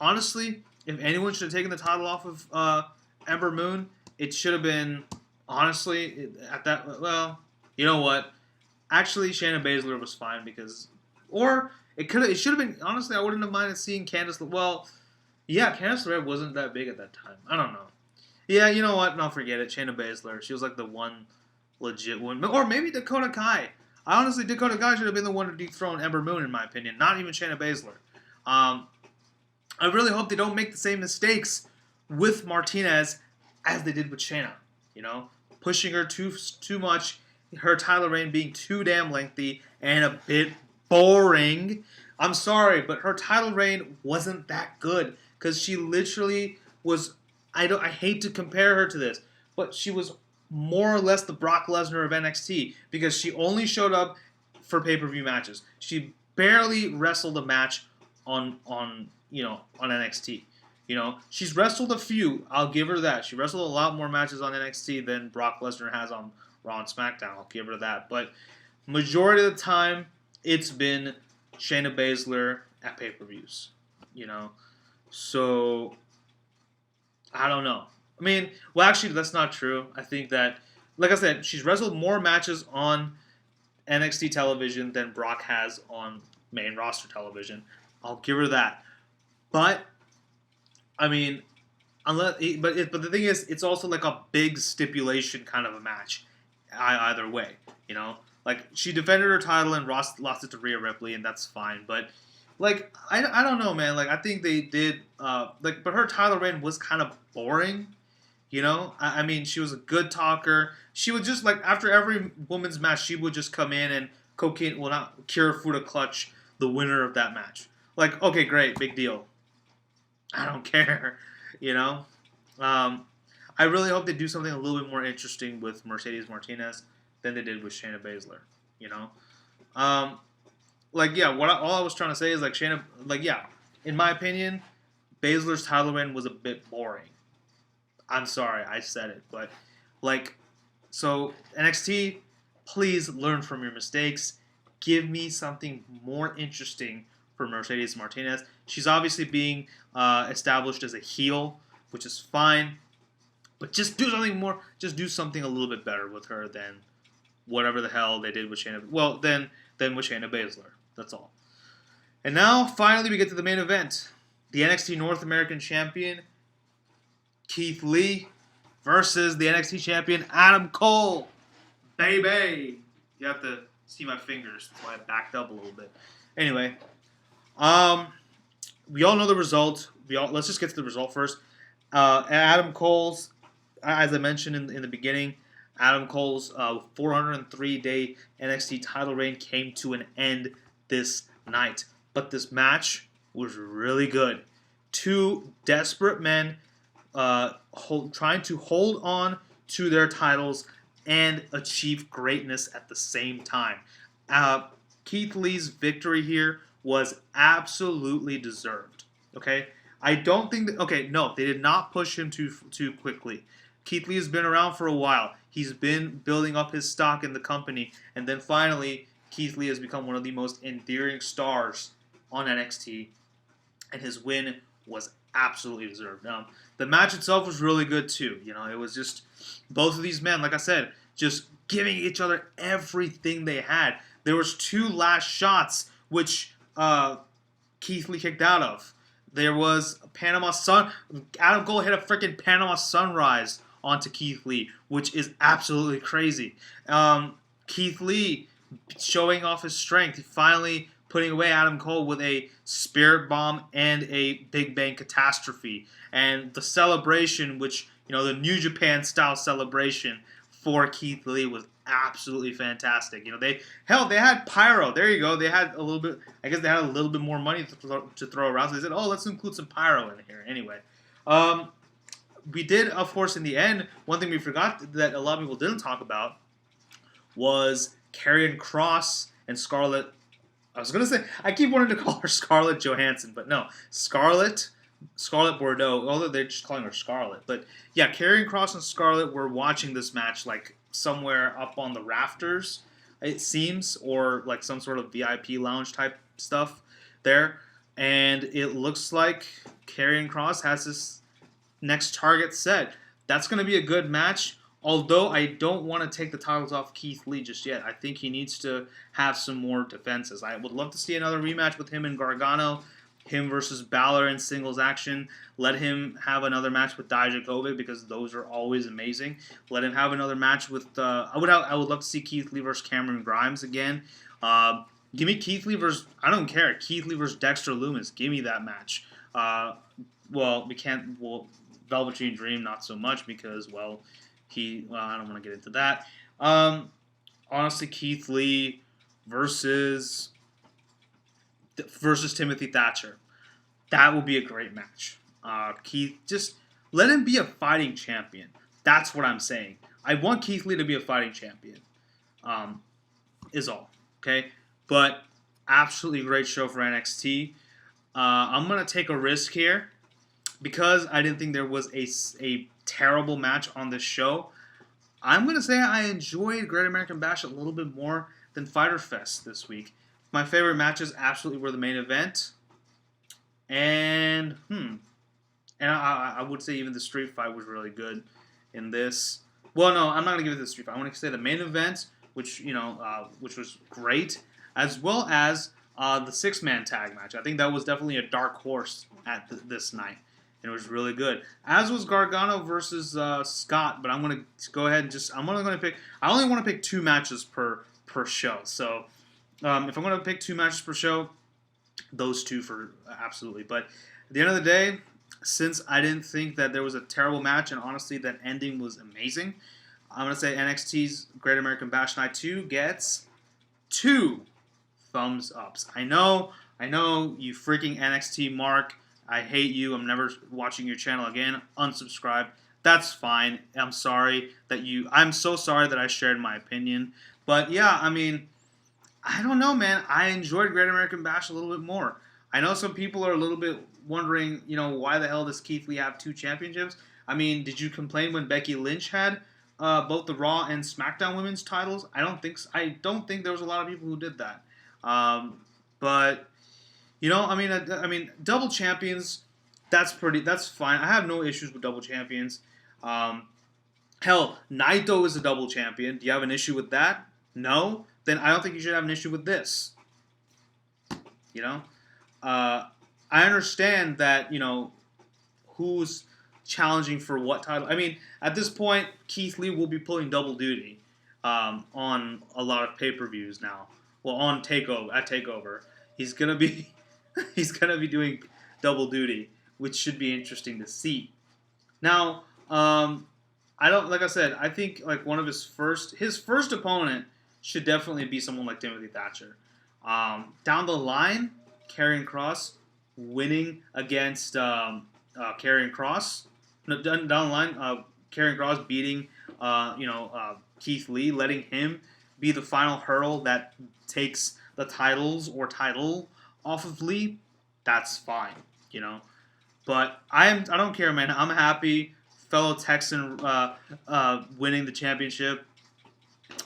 honestly, if anyone should have taken the title off of Ember Moon, it should have been, honestly, at that, well, you know what? Actually, Shayna Baszler was fine because, or it should have been, honestly, I wouldn't have minded seeing Candice, well, yeah, Candice LeRae wasn't that big at that time. I don't know. Yeah, you know what? No, forget it. Shayna Baszler. She was like the one legit one. Or maybe Dakota Kai. I honestly, Dakota Kai should have been the one to dethrone Ember Moon, in my opinion. Not even Shayna Baszler. I really hope they don't make the same mistakes with Martinez as they did with Shayna. Pushing her too much, her title reign being too damn lengthy and a bit boring. I'm sorry, but her title reign wasn't that good because she literally was. I hate to compare her to this, but she was more or less the Brock Lesnar of NXT because she only showed up for pay-per-view matches. She barely wrestled a match on NXT. She's wrestled a few. I'll give her that. She wrestled a lot more matches on NXT than Brock Lesnar has on Raw and SmackDown. I'll give her that. But majority of the time, it's been Shayna Baszler at pay-per-views. So I don't know. I mean, well, actually, that's not true. I think that, like I said, she's wrestled more matches on NXT television than Brock has on main roster television. I'll give her that. But, I mean, but the thing is, it's also like a big stipulation kind of a match. Either way, Like, she defended her title and lost it to Rhea Ripley, and that's fine. But, like, I don't know, man. Like, I think they did, but her title reign was kind of boring. I mean, she was a good talker. She would just, like, after every women's match, she would just come in and Kira Fuda clutch the winner of that match. Like, okay, great, big deal. I don't care, I really hope they do something a little bit more interesting with Mercedes Martinez than they did with Shayna Baszler, all I was trying to say is, like, Shayna, like, yeah, in my opinion, Baszler's title reign was a bit boring. I'm sorry, I said it, but, like, so NXT, please learn from your mistakes. Give me something more interesting for Mercedes Martinez. She's obviously being established as a heel, which is fine, but just do something more. Just do something a little bit better with her than whatever the hell they did with Shayna. Well, than with Shayna Baszler. That's all. And now, finally, we get to the main event: the NXT North American Champion Keith Lee versus the NXT Champion Adam Cole. Baby, you have to see my fingers. That's why I backed up a little bit. Anyway, we all know the result. Let's just get to the result first. Adam Cole's, as I mentioned in the beginning, Adam Cole's 403-day NXT title reign came to an end this night. But this match was really good. Two desperate men trying to hold on to their titles and achieve greatness at the same time. Keith Lee's victory here was absolutely deserved. Okay? I don't think that... Okay, no, they did not push him too quickly. Keith Lee has been around for a while. He's been building up his stock in the company, and then finally Keith Lee has become one of the most endearing stars on NXT, and his win was absolutely deserved. The match itself was really good too. It was just both of these men, like I said, just giving each other everything they had. There was 2 last shots which Keith Lee kicked out of. There was Panama Sun. Adam Cole hit a freaking Panama Sunrise onto Keith Lee, which is absolutely crazy. Keith Lee showing off his strength. He finally putting away Adam Cole with a Spirit Bomb and a Big Bang Catastrophe. And the celebration, which, the New Japan style celebration for Keith Lee was absolutely fantastic. They had pyro. There you go. They had a little bit. I guess they had a little bit more money to throw around. So they said, "Oh, let's include some pyro in here." Anyway, we did, of course, in the end. One thing we forgot that a lot of people didn't talk about was Karrion Kross and Scarlett. I was gonna say, I keep wanting to call her Scarlett Johansson, but no, Scarlett Bordeaux. Although they're just calling her Scarlett, but yeah, Karrion Kross and Scarlett were watching this match like somewhere up on the rafters, it seems, or like some sort of VIP lounge type stuff there. And it looks like Karrion Kross has his next target set. That's going to be a good match, although I don't want to take the titles off Keith Lee just yet. I think he needs to have some more defenses. I would love to see another rematch with him and Gargano, him versus Balor in singles action. Let him have another match with Dijakovic because those are always amazing. Let him have another match with. I would love to see Keith Lee versus Cameron Grimes again. Give me Keith Lee versus. I don't care. Keith Lee versus Dexter Lumis. Give me that match. We can't. Well, Velveteen Dream not so much because I don't want to get into that. Honestly, Keith Lee versus Timothy Thatcher. That will be a great match. Keith, just let him be a fighting champion. That's what I'm saying. I want Keith Lee to be a fighting champion. Is all. Okay? But absolutely great show for NXT. I'm going to take a risk here because I didn't think there was a terrible match on this show. I'm going to say I enjoyed Great American Bash a little bit more than Fyter Fest this week. My favorite matches absolutely were the main event, and I would say even the street fight was really good in this. Well, no, I'm not gonna give it the street fight. I want to say the main event, which was great, as well as the 6-man tag match. I think that was definitely a dark horse at this night, and it was really good. As was Gargano versus Scott, but I'm gonna go ahead and I'm only gonna pick. I only want to pick 2 matches per show, so. If I'm going to pick 2 matches per show, those 2 for absolutely. But at the end of the day, since I didn't think that there was a terrible match, and honestly that ending was amazing, I'm going to say NXT's Great American Bash Night 2 gets 2 thumbs ups. I know, you freaking NXT Mark. I hate you. I'm never watching your channel again. Unsubscribe. That's fine. I'm so sorry that I shared my opinion. But yeah, I don't know, man. I enjoyed Great American Bash a little bit more. I know some people are a little bit wondering, why the hell does Keith Lee have 2 championships? Did you complain when Becky Lynch had both the Raw and SmackDown women's titles? I don't think there was a lot of people who did that. But double champions. That's fine. I have no issues with double champions. Hell, Naito is a double champion. Do you have an issue with that? No. Then I don't think you should have an issue with this. I understand that, who's challenging for what title. At this point, Keith Lee will be pulling double duty on a lot of pay-per-views now. Well, at TakeOver, he's gonna be doing double duty, which should be interesting to see. Now, I think like one of his first opponent should definitely be someone like Timothy Thatcher. Down the line, Karrion Kross winning against Karrion Kross. No, down the line, Karrion Kross beating Keith Lee, letting him be the final hurdle that takes the title off of Lee. That's fine, But I don't care, man. I'm happy. Fellow Texan winning the championship.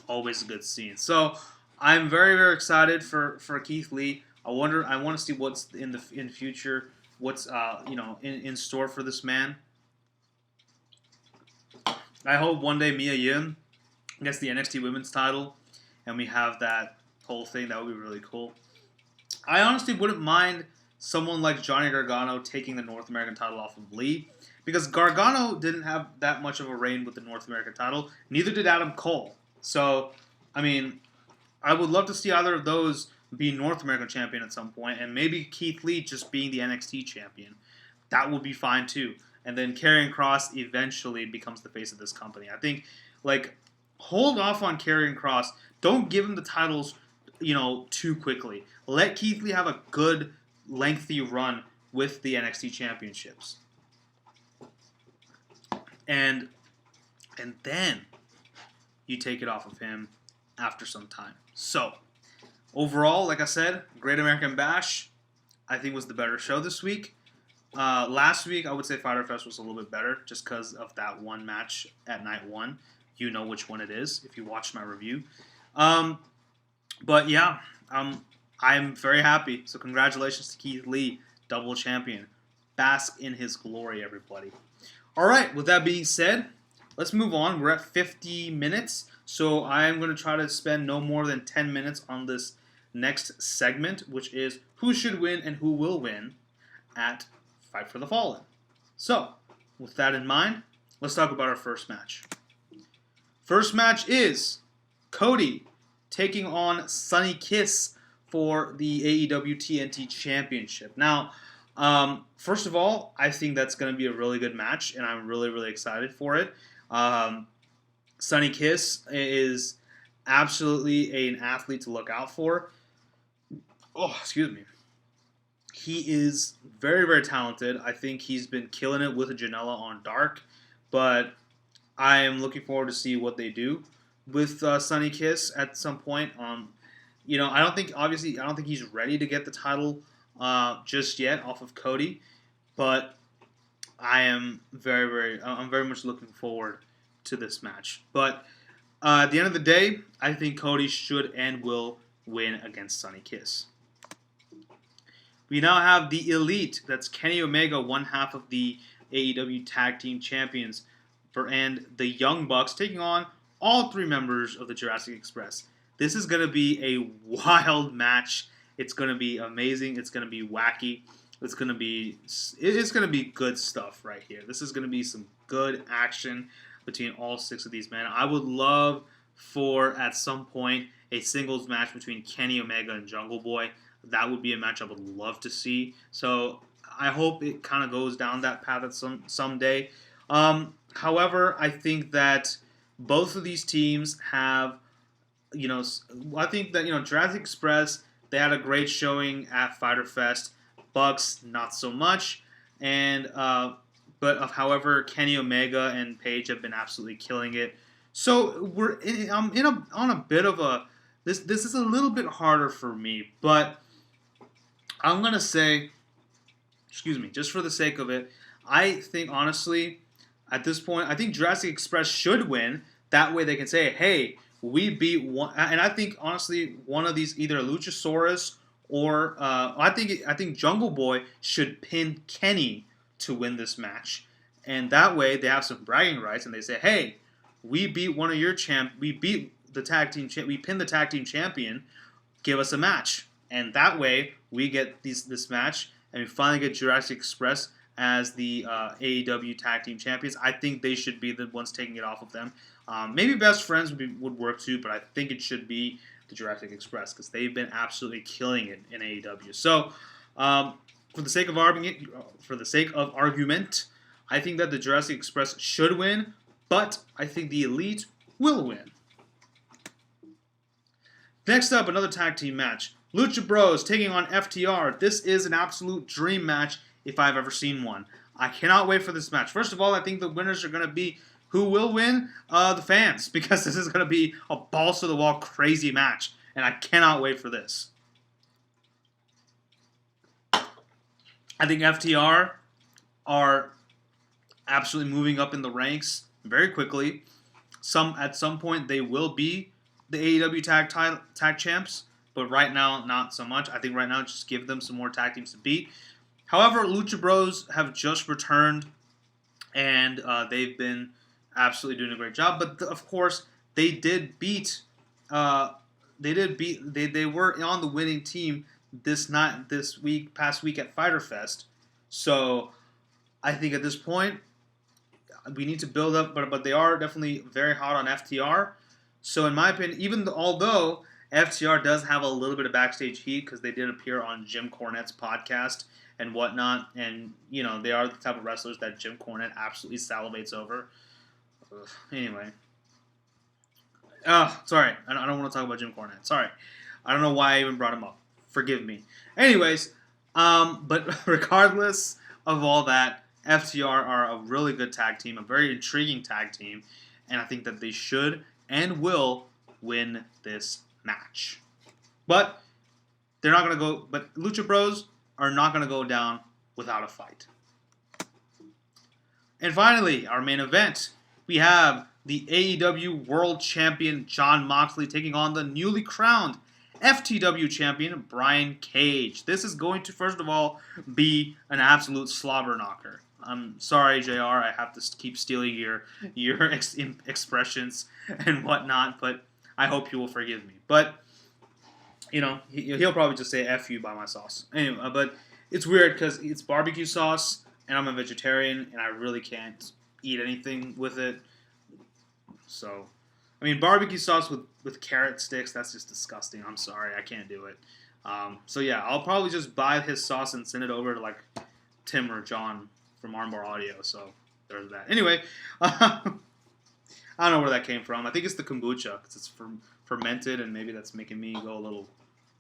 Always a good scene. So, I'm very very excited for Keith Lee. I want to see what's in future. What's in store for this man. I hope one day Mia Yim gets the NXT Women's title, and we have that whole thing. That would be really cool. I honestly wouldn't mind someone like Johnny Gargano taking the North American title off of Lee, because Gargano didn't have that much of a reign with the North American title. Neither did Adam Cole. So, I mean, I would love to see either of those be North American champion at some point, and maybe Keith Lee just being the NXT champion. That would be fine too. And then Karrion Kross eventually becomes the face of this company. I think, like, hold off on Karrion Kross. Don't give him the titles, too quickly. Let Keith Lee have a good, lengthy run with the NXT championships. And then you take it off of him after some time. So, overall, like I said, Great American Bash, I think was the better show this week. Last week, I would say Fyter Fest was a little bit better just because of that one match at night one. You know which one it is if you watched my review. But yeah, I'm very happy. So congratulations to Keith Lee, double champion. Bask in his glory, everybody. All right, with that being said, let's move on. We're at 50 minutes, so I'm going to try to spend no more than 10 minutes on this next segment, which is who should win and who will win at Fight for the Fallen. So, with that in mind, let's talk about our first match. First match is Cody taking on Sonny Kiss for the AEW TNT Championship. Now, first of all, I think that's going to be a really good match, and I'm really, really excited for it. Sonny Kiss is absolutely an athlete to look out for. Oh, excuse me. He is very, very talented. I think he's been killing it with Janela on Dark, but I am looking forward to see what they do with Sonny Kiss at some point. I don't think he's ready to get the title just yet off of Cody, but I'm very much looking forward to this match. But at the end of the day, I think Cody should and will win against Sonny Kiss. We now have the Elite. That's Kenny Omega, one half of the AEW Tag Team Champions, and the Young Bucks taking on all three members of the Jurassic Express. This is going to be a wild match. It's going to be amazing. It's going to be wacky. It's going to be good stuff right here. This is going to be some good action between all six of these men. I would love for, at some point, a singles match between Kenny Omega and Jungle Boy. That would be a match I would love to see. So I hope it kind of goes down that path at someday. However, I think that both of these teams have, I think that, Jurassic Express, they had a great showing at Fyter Fest. Bucks, not so much. And, however, Kenny Omega and Paige have been absolutely killing it. So I'm on a bit of a, this is a little bit harder for me, but I'm going to say, just for the sake of it, I think, honestly, at this point, I think Jurassic Express should win. That way they can say, hey, we beat one. And I think, honestly, one of these, either Luchasaurus or I think Jungle Boy should pin Kenny to win this match. And that way they have some bragging rights and they say, hey, we beat one of your we beat the tag team we pinned the tag team champion, give us a match. And that way we get this match and we finally get Jurassic Express as the AEW Tag Team Champions. I think they should be the ones taking it off of them. Maybe Best Friends would work too, but I think it should be the Jurassic Express because they've been absolutely killing it in AEW. So, for the sake of argument, I think that the Jurassic Express should win, but I think the Elite will win. Next up, another tag team match. Lucha Bros taking on FTR. This is an absolute dream match if I've ever seen one. I cannot wait for this match. First of all, I think the winners are going to be, who will win? The fans, because this is going to be a balls-to-the-wall crazy match, and I cannot wait for this. I think FTR are absolutely moving up in the ranks very quickly. At some point, they will be the AEW tag champs, but right now not so much. I think right now just give them some more tag teams to beat. However, Lucha Bros have just returned, and they've been absolutely doing a great job. But of course, they did beat. They were on the winning team past week at Fyter Fest. So I think at this point we need to build up, but they are definitely very hot on FTR. So in my opinion, although FTR does have a little bit of backstage heat because they did appear on Jim Cornette's podcast and whatnot, and they are the type of wrestlers that Jim Cornette absolutely salivates over. Anyway, sorry, I don't want to talk about Jim Cornette. Sorry, I don't know why I even brought him up. Forgive me. Anyways, but regardless of all that, FTR are a really good tag team, a very intriguing tag team, and I think that they should and will win this match. But they're not going to go. But Lucha Bros are not going to go down without a fight. And finally, our main event, we have the AEW World Champion Jon Moxley taking on the newly crowned FTW Champion Brian Cage. This is going to, first of all, be an absolute slobber knocker. I'm sorry, JR, I have to keep stealing your expressions and whatnot, but I hope you will forgive me. But, he'll probably just say F you by my sauce. Anyway, but it's weird because it's barbecue sauce, and I'm a vegetarian, and I really can't eat anything with it. So, barbecue sauce with carrot sticks, that's just disgusting. I'm sorry, I can't do it. So yeah, I'll probably just buy his sauce and send it over to Tim or John from Armbar Audio. So there's that. Anyway, I don't know where that came from. I think it's the kombucha because it's fermented, and maybe that's making me go a little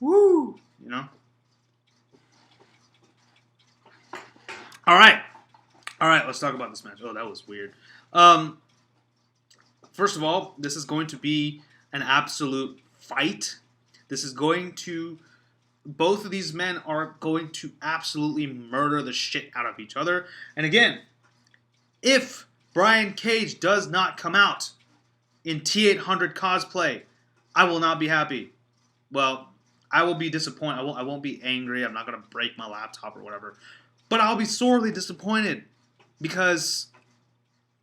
woo. All right. Let's talk about this match. Oh, that was weird. First of all, this is going to be an absolute fight. Both of these men are going to absolutely murder the shit out of each other. And again, if Brian Cage does not come out in T800 cosplay, I will not be happy. Well, I will be disappointed. I won't be angry. I'm not going to break my laptop or whatever. But I'll be sorely disappointed because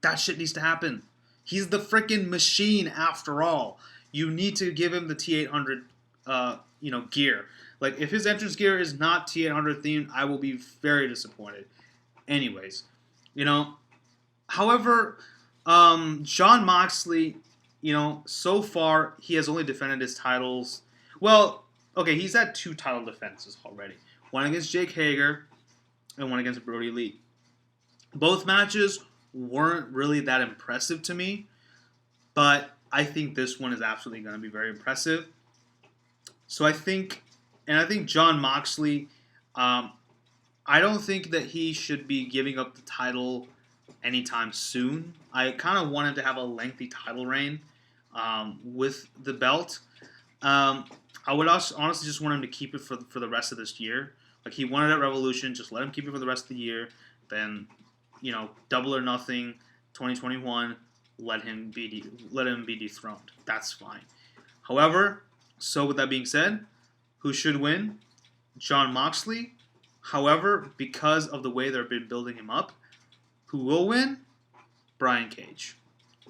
that shit needs to happen. He's the freaking machine after all. You need to give him the T800 gear. If his entrance gear is not T800 themed, I will be very disappointed. Anyways, however, Jon Moxley, so far he has only defended his titles. Well, okay, he's had 2 title defenses already. One against Jake Hager and one against Brody Lee. Both matches weren't really that impressive to me, but I think this one is absolutely going to be very impressive. So I think Jon Moxley, I don't think that he should be giving up the title anytime soon. I kind of want him to have a lengthy title reign with the belt. I would also honestly just want him to keep it for the rest of this year. He won it at Revolution, just let him keep it for the rest of the year. Then, Double or Nothing, 2021, let him be dethroned. That's fine. However, so with that being said, who should win? Jon Moxley. However, because of the way they've been building him up, who will win? Brian Cage.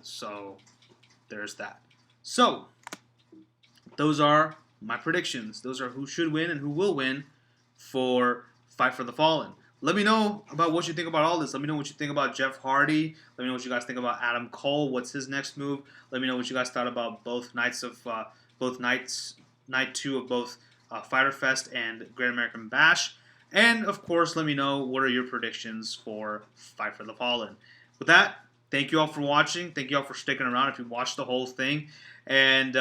So, there's that. So, those are my predictions. Those are who should win and who will win for Fight for the Fallen. Let me know about what you think about all this. Let me know what you think about Jeff Hardy. Let me know what you guys think about Adam Cole. What's his next move? Let me know what you guys thought about night 2 of both Fyter Fest and Great American Bash. And of course, let me know what are your predictions for Fight for the Fallen. With that, thank you all for watching. Thank you all for sticking around if you watched the whole thing. And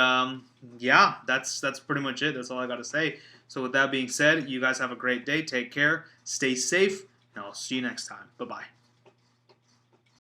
yeah, that's pretty much it. That's all I got to say. So with that being said, you guys have a great day. Take care. Stay safe. And I'll see you next time. Bye-bye.